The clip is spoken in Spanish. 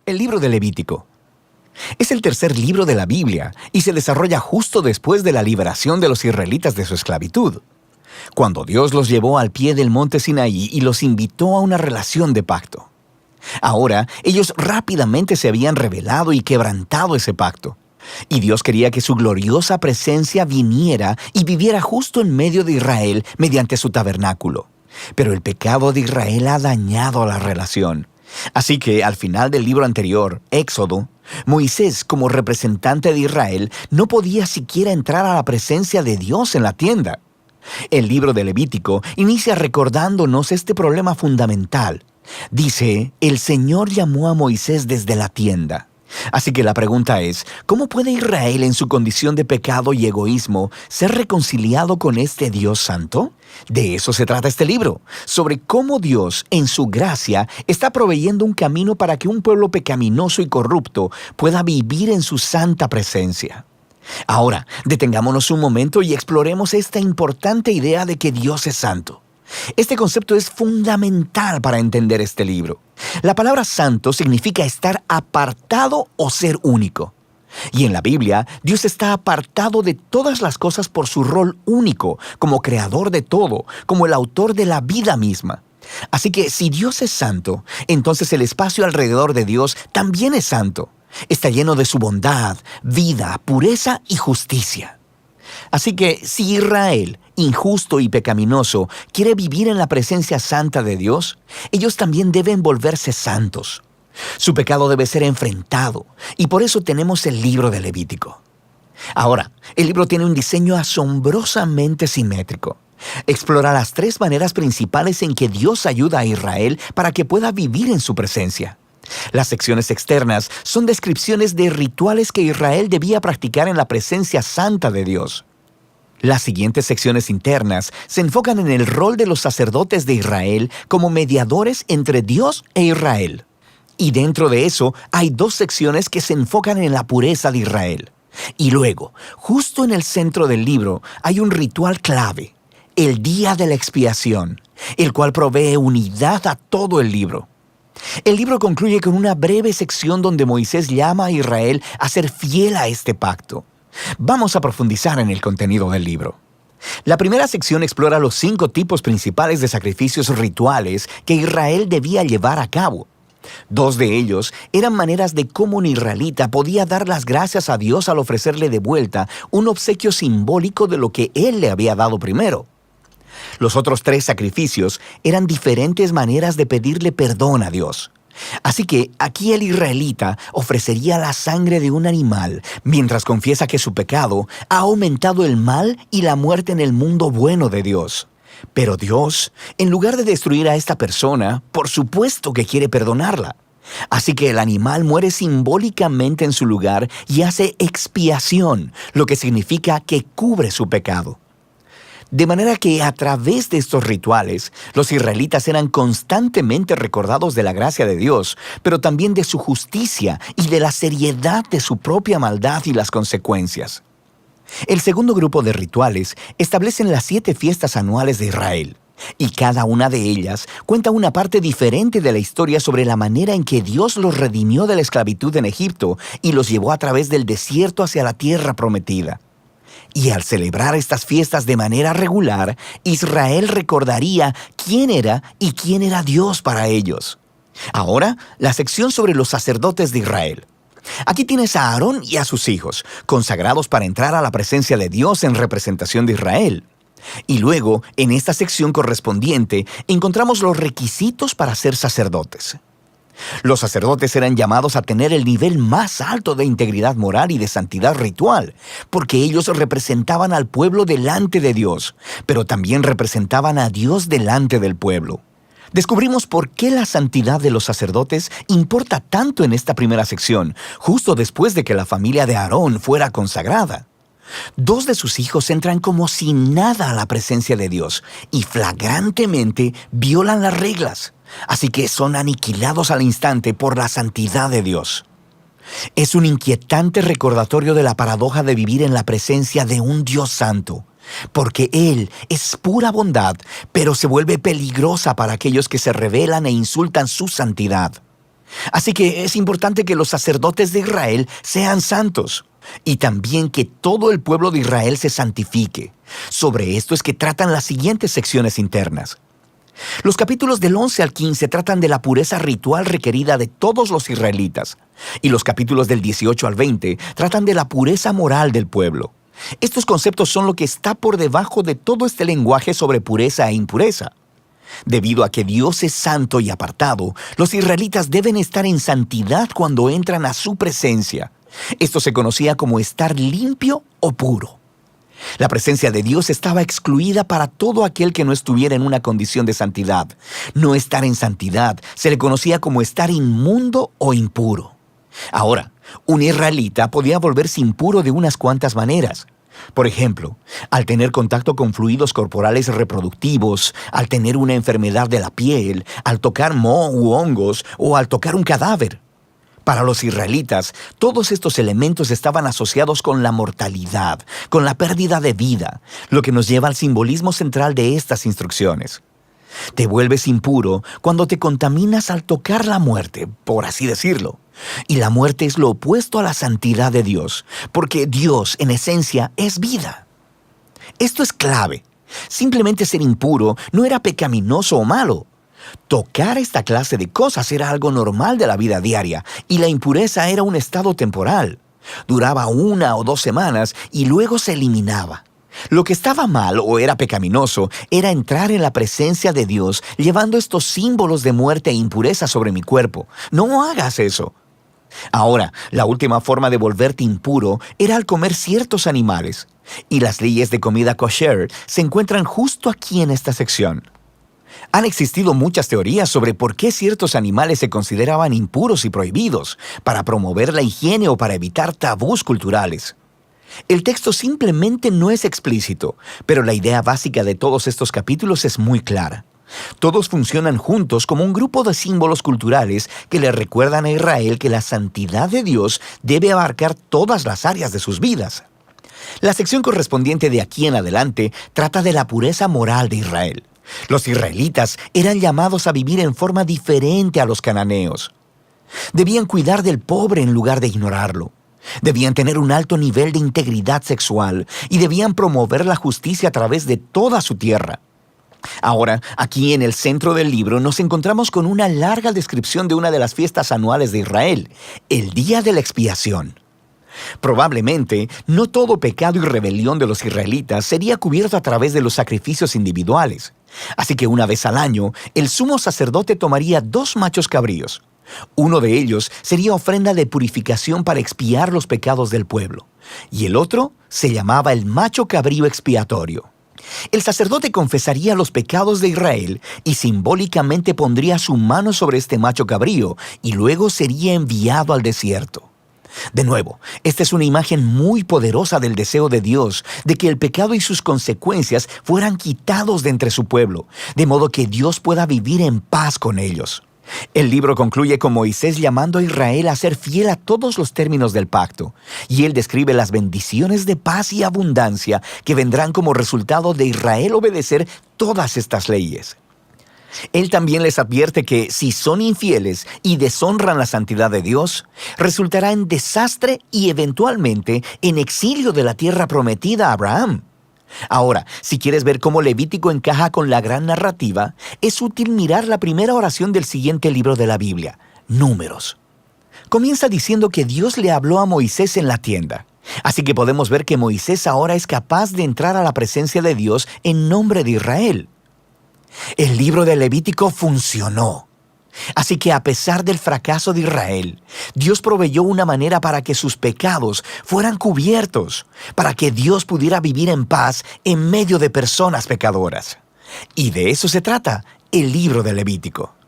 El libro de Levítico. Es el tercer libro de la Biblia y se desarrolla justo después de la liberación de los israelitas de su esclavitud, cuando Dios los llevó al pie del monte Sinaí y los invitó a una relación de pacto. Ahora, ellos rápidamente se habían rebelado y quebrantado ese pacto, y Dios quería que su gloriosa presencia viniera y viviera justo en medio de Israel mediante su tabernáculo. Pero el pecado de Israel ha dañado la relación. Así que al final del libro anterior, Éxodo, Moisés, como representante de Israel, no podía siquiera entrar a la presencia de Dios en la tienda. El libro de Levítico inicia recordándonos este problema fundamental. Dice, el Señor llamó a Moisés desde la tienda. Así que la pregunta es, ¿cómo puede Israel en su condición de pecado y egoísmo ser reconciliado con este Dios santo? De eso se trata este libro, sobre cómo Dios, en su gracia, está proveyendo un camino para que un pueblo pecaminoso y corrupto pueda vivir en su santa presencia. Ahora, detengámonos un momento y exploremos esta importante idea de que Dios es santo. Este concepto es fundamental para entender este libro. La palabra santo significa estar apartado o ser único. Y en la Biblia, Dios está apartado de todas las cosas por su rol único, como creador de todo, como el autor de la vida misma. Así que si Dios es santo, entonces el espacio alrededor de Dios también es santo. Está lleno de su bondad, vida, pureza y justicia. Así que si Israel, injusto y pecaminoso, quiere vivir en la presencia santa de Dios, ellos también deben volverse santos. Su pecado debe ser enfrentado, y por eso tenemos el libro de Levítico. Ahora, el libro tiene un diseño asombrosamente simétrico. Explora las tres maneras principales en que Dios ayuda a Israel para que pueda vivir en su presencia. Las secciones externas son descripciones de rituales que Israel debía practicar en la presencia santa de Dios. Las siguientes secciones internas se enfocan en el rol de los sacerdotes de Israel como mediadores entre Dios e Israel. Y dentro de eso hay dos secciones que se enfocan en la pureza de Israel. Y luego, justo en el centro del libro, hay un ritual clave, el Día de la Expiación, el cual provee unidad a todo el libro. El libro concluye con una breve sección donde Moisés llama a Israel a ser fiel a este pacto. Vamos a profundizar en el contenido del libro. La primera sección explora los 5 tipos principales de sacrificios rituales que Israel debía llevar a cabo. 2 de ellos eran maneras de cómo un israelita podía dar las gracias a Dios al ofrecerle de vuelta un obsequio simbólico de lo que Él le había dado primero. Los otros 3 sacrificios eran diferentes maneras de pedirle perdón a Dios. Así que aquí el israelita ofrecería la sangre de un animal mientras confiesa que su pecado ha aumentado el mal y la muerte en el mundo bueno de Dios. Pero Dios, en lugar de destruir a esta persona, por supuesto que quiere perdonarla. Así que el animal muere simbólicamente en su lugar y hace expiación, lo que significa que cubre su pecado. De manera que a través de estos rituales, los israelitas eran constantemente recordados de la gracia de Dios, pero también de su justicia y de la seriedad de su propia maldad y las consecuencias. El segundo grupo de rituales establecen las 7 fiestas anuales de Israel, y cada una de ellas cuenta una parte diferente de la historia sobre la manera en que Dios los redimió de la esclavitud en Egipto y los llevó a través del desierto hacia la tierra prometida. Y al celebrar estas fiestas de manera regular, Israel recordaría quién era y quién era Dios para ellos. Ahora, la sección sobre los sacerdotes de Israel. Aquí tienes a Aarón y a sus hijos, consagrados para entrar a la presencia de Dios en representación de Israel. Y luego, en esta sección correspondiente, encontramos los requisitos para ser sacerdotes. Los sacerdotes eran llamados a tener el nivel más alto de integridad moral y de santidad ritual, porque ellos representaban al pueblo delante de Dios, pero también representaban a Dios delante del pueblo. Descubrimos por qué la santidad de los sacerdotes importa tanto en esta primera sección, justo después de que la familia de Aarón fuera consagrada. 2 de sus hijos entran como si nada a la presencia de Dios y flagrantemente violan las reglas. Así que son aniquilados al instante por la santidad de Dios. Es un inquietante recordatorio de la paradoja de vivir en la presencia de un Dios santo, porque Él es pura bondad, pero se vuelve peligrosa para aquellos que se rebelan e insultan su santidad. Así que es importante que los sacerdotes de Israel sean santos y también que todo el pueblo de Israel se santifique. Sobre esto es que tratan las siguientes secciones internas. Los capítulos del 11 al 15 tratan de la pureza ritual requerida de todos los israelitas, y los capítulos del 18 al 20 tratan de la pureza moral del pueblo. Estos conceptos son lo que está por debajo de todo este lenguaje sobre pureza e impureza. Debido a que Dios es santo y apartado, los israelitas deben estar en santidad cuando entran a su presencia. Esto se conocía como estar limpio o puro. La presencia de Dios estaba excluida para todo aquel que no estuviera en una condición de santidad. No estar en santidad se le conocía como estar inmundo o impuro. Ahora, un israelita podía volverse impuro de unas cuantas maneras. Por ejemplo, al tener contacto con fluidos corporales reproductivos, al tener una enfermedad de la piel, al tocar moho u hongos o al tocar un cadáver. Para los israelitas, todos estos elementos estaban asociados con la mortalidad, con la pérdida de vida, lo que nos lleva al simbolismo central de estas instrucciones. Te vuelves impuro cuando te contaminas al tocar la muerte, por así decirlo. Y la muerte es lo opuesto a la santidad de Dios, porque Dios, en esencia, es vida. Esto es clave. Simplemente ser impuro no era pecaminoso o malo. Tocar esta clase de cosas era algo normal de la vida diaria, y la impureza era un estado temporal. Duraba 1 o 2 semanas y luego se eliminaba. Lo que estaba mal o era pecaminoso era entrar en la presencia de Dios llevando estos símbolos de muerte e impureza sobre mi cuerpo. No hagas eso. Ahora, la última forma de volverte impuro era al comer ciertos animales, y las leyes de comida kosher se encuentran justo aquí en esta sección. Han existido muchas teorías sobre por qué ciertos animales se consideraban impuros y prohibidos, para promover la higiene o para evitar tabús culturales. El texto simplemente no es explícito, pero la idea básica de todos estos capítulos es muy clara. Todos funcionan juntos como un grupo de símbolos culturales que le recuerdan a Israel que la santidad de Dios debe abarcar todas las áreas de sus vidas. La sección correspondiente de aquí en adelante trata de la pureza moral de Israel. Los israelitas eran llamados a vivir en forma diferente a los cananeos. Debían cuidar del pobre en lugar de ignorarlo. Debían tener un alto nivel de integridad sexual y debían promover la justicia a través de toda su tierra. Ahora, aquí en el centro del libro nos encontramos con una larga descripción de una de las fiestas anuales de Israel, el Día de la Expiación. Probablemente, no todo pecado y rebelión de los israelitas sería cubierto a través de los sacrificios individuales. Así que una vez al año, el sumo sacerdote tomaría 2 machos cabríos. Uno de ellos sería ofrenda de purificación para expiar los pecados del pueblo, y el otro se llamaba el macho cabrío expiatorio. El sacerdote confesaría los pecados de Israel y simbólicamente pondría su mano sobre este macho cabrío y luego sería enviado al desierto. De nuevo, esta es una imagen muy poderosa del deseo de Dios de que el pecado y sus consecuencias fueran quitados de entre su pueblo, de modo que Dios pueda vivir en paz con ellos. El libro concluye con Moisés llamando a Israel a ser fiel a todos los términos del pacto, y él describe las bendiciones de paz y abundancia que vendrán como resultado de Israel obedecer todas estas leyes. Él también les advierte que si son infieles y deshonran la santidad de Dios, resultará en desastre y eventualmente en exilio de la tierra prometida a Abraham. Ahora, si quieres ver cómo Levítico encaja con la gran narrativa, es útil mirar la primera oración del siguiente libro de la Biblia, Números. Comienza diciendo que Dios le habló a Moisés en la tienda. Así que podemos ver que Moisés ahora es capaz de entrar a la presencia de Dios en nombre de Israel. El libro de Levítico funcionó. Así que a pesar del fracaso de Israel, Dios proveyó una manera para que sus pecados fueran cubiertos, para que Dios pudiera vivir en paz en medio de personas pecadoras. Y de eso se trata el libro de Levítico.